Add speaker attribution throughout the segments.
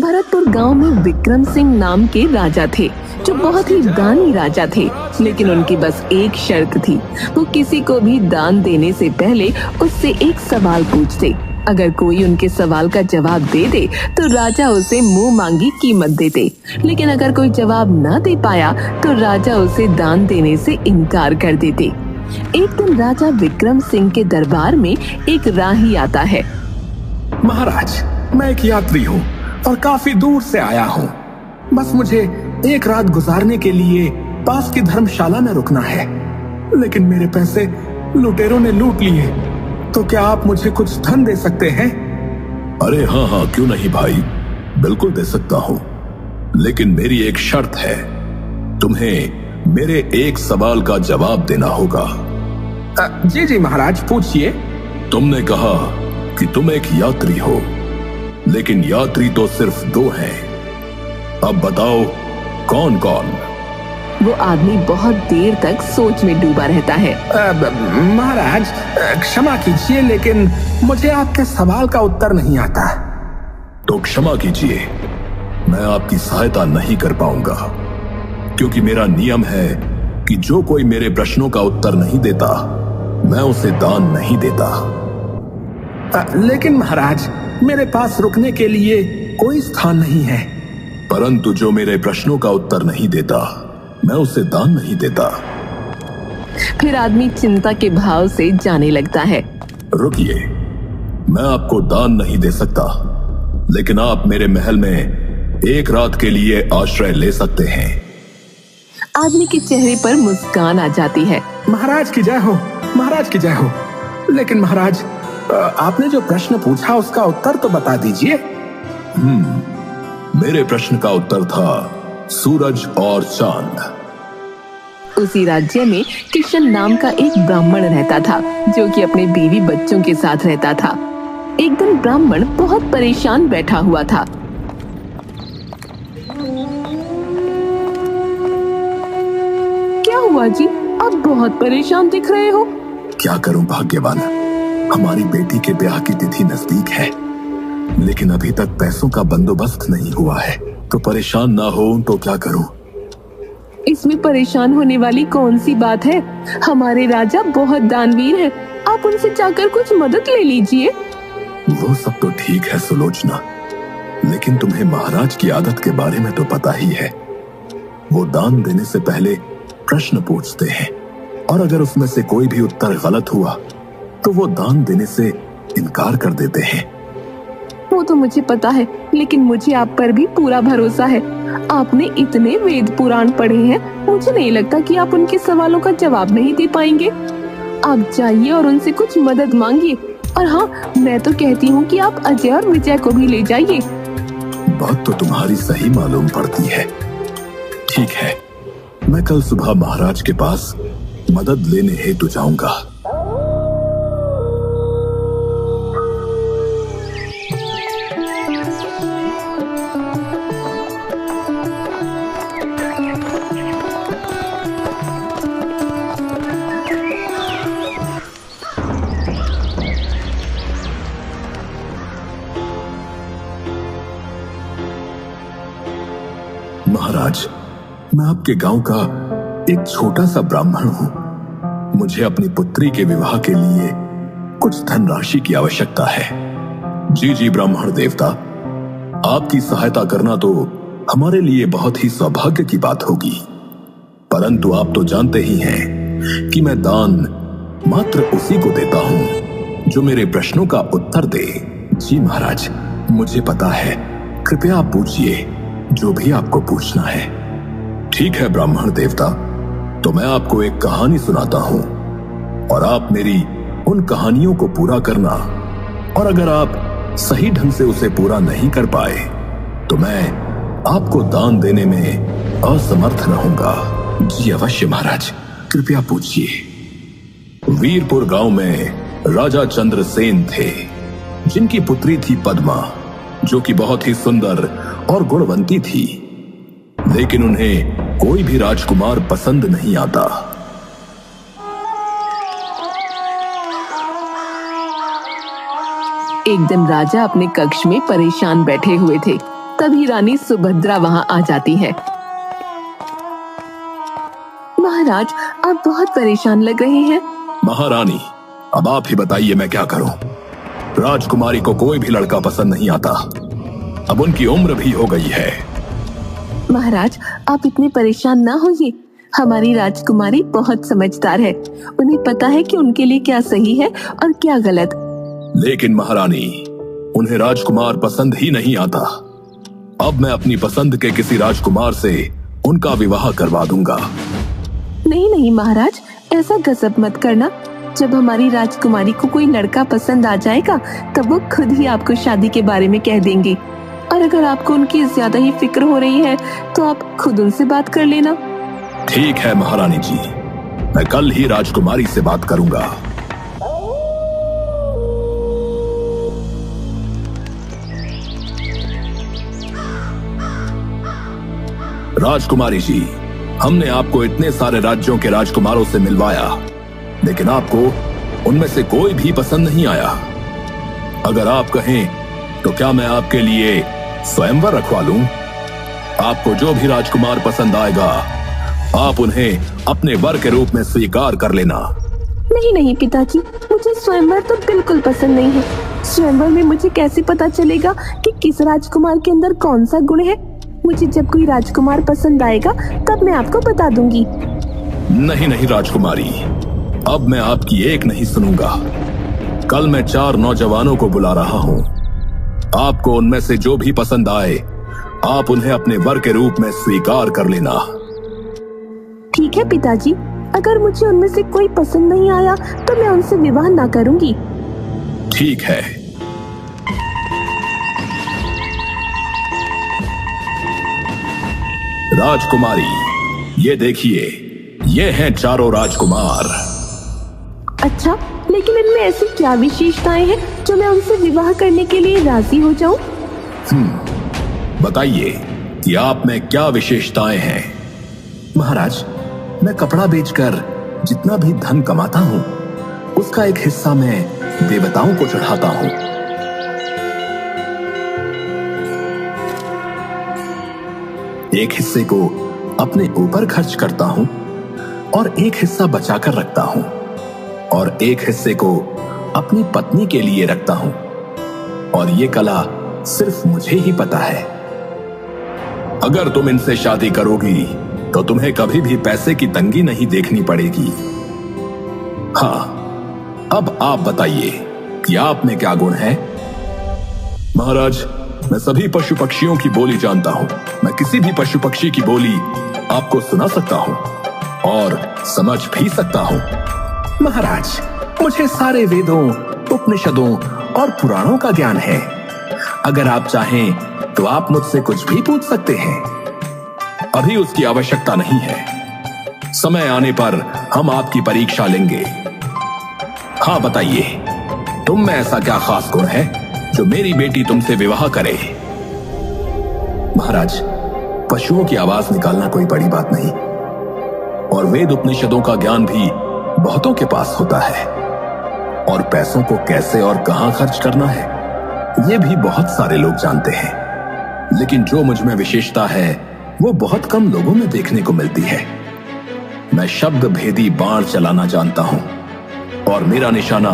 Speaker 1: भरतपुर गांव में विक्रम सिंह नाम के राजा थे, जो बहुत ही दानी राजा थे। लेकिन उनकी बस एक शर्त थी, वो किसी को भी दान देने से पहले उससे एक सवाल पूछते। अगर कोई उनके सवाल का जवाब दे दे तो राजा उसे मुंह मांगी कीमत देते, लेकिन अगर कोई जवाब न दे पाया तो राजा उसे दान देने से इनकार कर देते। एक दिन राजा विक्रम सिंह के दरबार में एक राही आता है।
Speaker 2: महाराज, मैं एक यात्री हूँ और काफी दूर से आया हूँ। बस मुझे एक रात गुजारने के लिए पास की धर्मशाला में रुकना है, लेकिन मेरे पैसे लुटेरों ने लूट लिए। तो क्या आप मुझे कुछ धन दे सकते हैं?
Speaker 3: अरे हाँ, क्यों नहीं भाई, बिल्कुल दे सकता हूँ, लेकिन मेरी एक शर्त है। तुम्हें मेरे एक सवाल का जवाब देना होगा।
Speaker 2: जी महाराज, पूछिए।
Speaker 3: तुमने कहा कि तुम एक यात्री हो, लेकिन यात्री तो सिर्फ 2 हैं। अब बताओ कौन कौन?
Speaker 1: वो आदमी बहुत देर तक सोच में डूबा रहता है।
Speaker 2: महाराज, क्षमा कीजिए, लेकिन मुझे आपके सवाल का उत्तर नहीं आता।
Speaker 3: तो क्षमा कीजिए, मैं आपकी सहायता नहीं कर पाऊंगा, क्योंकि मेरा नियम है कि जो कोई मेरे प्रश्नों का उत्तर नहीं देता, मैं उसे दान नहीं देता।
Speaker 2: लेकिन महाराज, मेरे पास रुकने के लिए कोई स्थान नहीं है।
Speaker 3: परंतु जो मेरे प्रश्नों का उत्तर नहीं देता, मैं उसे दान नहीं देता।
Speaker 1: फिर आदमी चिंता के भाव से जाने लगता है।
Speaker 3: रुकिए, मैं आपको दान नहीं दे सकता, लेकिन आप मेरे महल में एक रात के लिए आश्रय ले सकते हैं।
Speaker 1: आदमी के चेहरे पर मुस्कान आ जाती है।
Speaker 2: महाराज की जय हो, महाराज की जय हो। लेकिन महाराज, आपने जो प्रश्न पूछा उसका उत्तर तो बता दीजिए।
Speaker 3: मेरे प्रश्न का उत्तर था सूरज और चांद।
Speaker 1: उसी राज्य में किशन नाम का एक ब्राह्मण रहता था, जो कि अपने बीवी बच्चों के साथ रहता था। एक दिन ब्राह्मण बहुत परेशान बैठा हुआ था। क्या हुआ जी, आप बहुत परेशान दिख रहे हो?
Speaker 3: क्या करूं भाग्यवान, हमारी बेटी के ब्याह की तिथि नजदीक है, लेकिन अभी तक पैसों का बंदोबस्त नहीं हुआ है। तो परेशान ना हो तो क्या करूं?
Speaker 1: इसमें परेशान होने वाली कौन सी बात है? हमारे राजा बहुत दानवीर हैं, आप उनसे जाकर कुछ मदद ले लीजिए।
Speaker 3: वो सब तो ठीक है सुलोचना, लेकिन तुम्हें महाराज की आदत के बारे में तो पता ही है। वो दान देने से पहले प्रश्न पूछते हैं, और अगर उसमें से कोई भी उत्तर गलत हुआ तो वो दान देने से इनकार कर देते हैं।
Speaker 1: वो तो मुझे पता है, लेकिन मुझे आप पर भी पूरा भरोसा है। आपने इतने वेद पुराण पढ़े हैं, मुझे नहीं लगता कि आप उनके सवालों का जवाब नहीं दे पाएंगे। आप जाइए और उनसे कुछ मदद मांगिए। और हाँ, मैं तो कहती हूँ कि आप अजय और विजय को भी ले जाइए।
Speaker 3: बात तो तुम्हारी सही मालूम पड़ती है। ठीक है, मैं कल सुबह महाराज के पास मदद लेने हेतु जाऊंगा। महाराज, मैं आपके गांव का एक छोटा सा ब्राह्मण हूं। मुझे अपनी पुत्री के विवाह के लिए कुछ धनराशि की आवश्यकता है। जी ब्राह्मण देवता, आपकी सहायता करना तो हमारे लिए बहुत ही सौभाग्य की बात होगी। परंतु आप तो जानते ही हैं कि मैं दान मात्र उसी को देता हूं जो मेरे प्रश्नों का उत्तर दे। जी महाराज, मुझे पता है, कृपया आप पूछिए जो भी आपको पूछना है। ठीक है ब्राह्मण देवता, तो मैं आपको एक कहानी सुनाता हूं और आप मेरी उन कहानियों को पूरा करना, और अगर आप सही ढंग से उसे पूरा नहीं कर पाए तो मैं आपको दान देने में असमर्थ रहूंगा। जी अवश्य महाराज, कृपया पूछिए। वीरपुर गांव में राजा चंद्रसेन थे, जिनकी पुत्री थी पद्मा, जो कि बहुत ही सुंदर और गुणवंती थी, लेकिन उन्हें कोई भी राजकुमार पसंद नहीं आता।
Speaker 1: एक दिन राजा अपने कक्ष में परेशान बैठे हुए थे। तभी रानी सुभद्रा वहां आ जाती है। महाराज, आप बहुत परेशान लग रहे हैं।
Speaker 3: महारानी, अब आप ही बताइए मैं क्या करूं। राजकुमारी को कोई भी लड़का पसंद नहीं आता। अब उनकी उम्र भी हो गई है।
Speaker 1: महाराज, आप इतने परेशान ना होइए। हमारी राजकुमारी बहुत समझदार है। उन्हें पता है कि उनके लिए क्या सही है और क्या गलत।
Speaker 3: लेकिन महारानी, उन्हें राजकुमार पसंद ही नहीं आता। अब मैं अपनी पसंद के किसी राजकुमार से उनका विवाह करवा दूंगा।
Speaker 1: नहीं नहीं महाराज, ऐसा गजब मत करना। जब हमारी राजकुमारी को कोई लड़का पसंद आ जाएगा तब वो खुद ही आपको शादी के बारे में कह देंगे। और अगर आपको उनकी ज्यादा ही फिक्र हो रही है तो आप खुद उनसे बात कर लेना।
Speaker 3: ठीक है महारानी जी, मैं कल ही राजकुमारी से बात करूंगा। राजकुमारी जी, हमने आपको इतने सारे राज्यों के राजकुमारों से मिलवाया, लेकिन आपको उनमें से कोई भी पसंद नहीं आया। अगर आप कहें तो क्या मैं आपके लिए स्वयंवर रखवा लूं? आपको जो भी राजकुमार पसंद आएगा आप उन्हें अपने वर के रूप में स्वीकार कर लेना।
Speaker 1: नहीं नहीं पिताजी, मुझे स्वयंवर तो बिल्कुल पसंद नहीं है। स्वयंवर में मुझे कैसे पता चलेगा कि किस राजकुमार के अंदर कौन सा गुण है? मुझे जब कोई राजकुमार पसंद आएगा तब मैं आपको बता दूंगी।
Speaker 3: नहीं नहीं राजकुमारी, अब मैं आपकी एक नहीं सुनूंगा। कल मैं 4 नौजवानों को बुला रहा हूँ। आपको उनमें से जो भी पसंद आए आप उन्हें अपने वर के रूप में स्वीकार कर लेना।
Speaker 1: ठीक है पिताजी, अगर मुझे उनमें से कोई पसंद नहीं आया तो मैं उनसे विवाह ना करूंगी।
Speaker 3: ठीक है। राजकुमारी, ये देखिए, ये हैं 4 राजकुमार।
Speaker 1: अच्छा, लेकिन इनमें ऐसी क्या विशेषताएं हैं जो मैं उनसे विवाह करने के लिए राजी हो जाऊं?
Speaker 3: बताइए कि आप में क्या विशेषताएं हैं।
Speaker 2: महाराज, मैं कपड़ा बेचकर जितना भी धन कमाता हूँ उसका एक हिस्सा मैं देवताओं को चढ़ाता हूँ। एक हिस्से को अपने ऊपर खर्च करता हूँ और एक हिस्सा बचाकर रखता हूँ और एक हिस्से को अपनी पत्नी के लिए रखता हूँ। और ये कला सिर्फ मुझे ही पता है।
Speaker 3: अगर तुम इनसे शादी करोगी तो तुम्हें कभी भी पैसे की तंगी नहीं देखनी पड़ेगी। हाँ, अब आप बताइए कि आप में क्या गुण है। महाराज, मैं सभी पशु पक्षियों की बोली जानता हूँ। मैं किसी भी पशु पक्षी की बोली आपको सुना सकता हूँ और समझ भी सकता हूँ।
Speaker 2: महाराज, मुझे सारे वेदों, उपनिषदों और पुराणों का ज्ञान है। अगर आप चाहें तो आप मुझसे कुछ भी पूछ सकते हैं।
Speaker 3: अभी उसकी आवश्यकता नहीं है। समय आने पर हम आपकी परीक्षा लेंगे। हाँ बताइए, तुम में ऐसा क्या खास गुण है जो मेरी बेटी तुमसे विवाह करे।
Speaker 2: महाराज, पशुओं की आवाज निकालना कोई बड़ी बात नहीं और वेद उपनिषदों का ज्ञान भी बहुतों के पास होता है। और पैसों को कैसे और कहां खर्च करना है ये भी बहुत सारे लोग जानते हैं। लेकिन जो मुझ में विशेषता है वो बहुत कम लोगों में देखने को मिलती है। मैं शब्द भेदी बाण चलाना जानता हूं और मेरा निशाना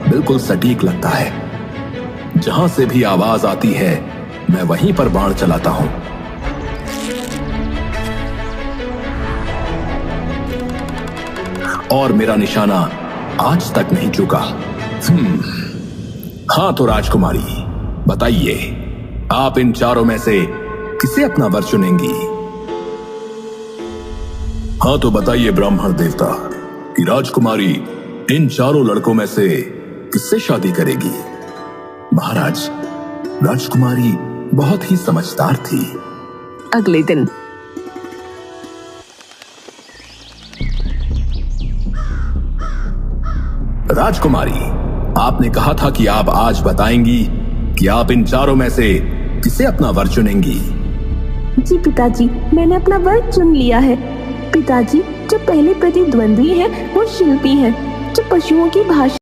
Speaker 2: बिल्कुल सटीक लगता है। जहां से भी आवाज आती है मैं वहीं पर बाण चलाता हूं। और मेरा निशाना आज तक नहीं चुका।
Speaker 3: हाँ तो राजकुमारी, बताइए, आप इन 4 में से किसे अपना वर चुनेंगी। हाँ तो बताइए ब्राह्मण देवता कि राजकुमारी इन 4 लड़कों में से किससे शादी करेगी।
Speaker 2: महाराज, राजकुमारी बहुत ही समझदार थी।
Speaker 1: अगले दिन
Speaker 3: राजकुमारी, आपने कहा था कि आप आज बताएंगी कि आप इन 4 में से किसे अपना वर चुनेंगी।
Speaker 1: जी पिताजी, मैंने अपना वर चुन लिया है। पिताजी, जो पहले प्रतिद्वंद्वी है वो शिल्पी है, जो पशुओं की भाषा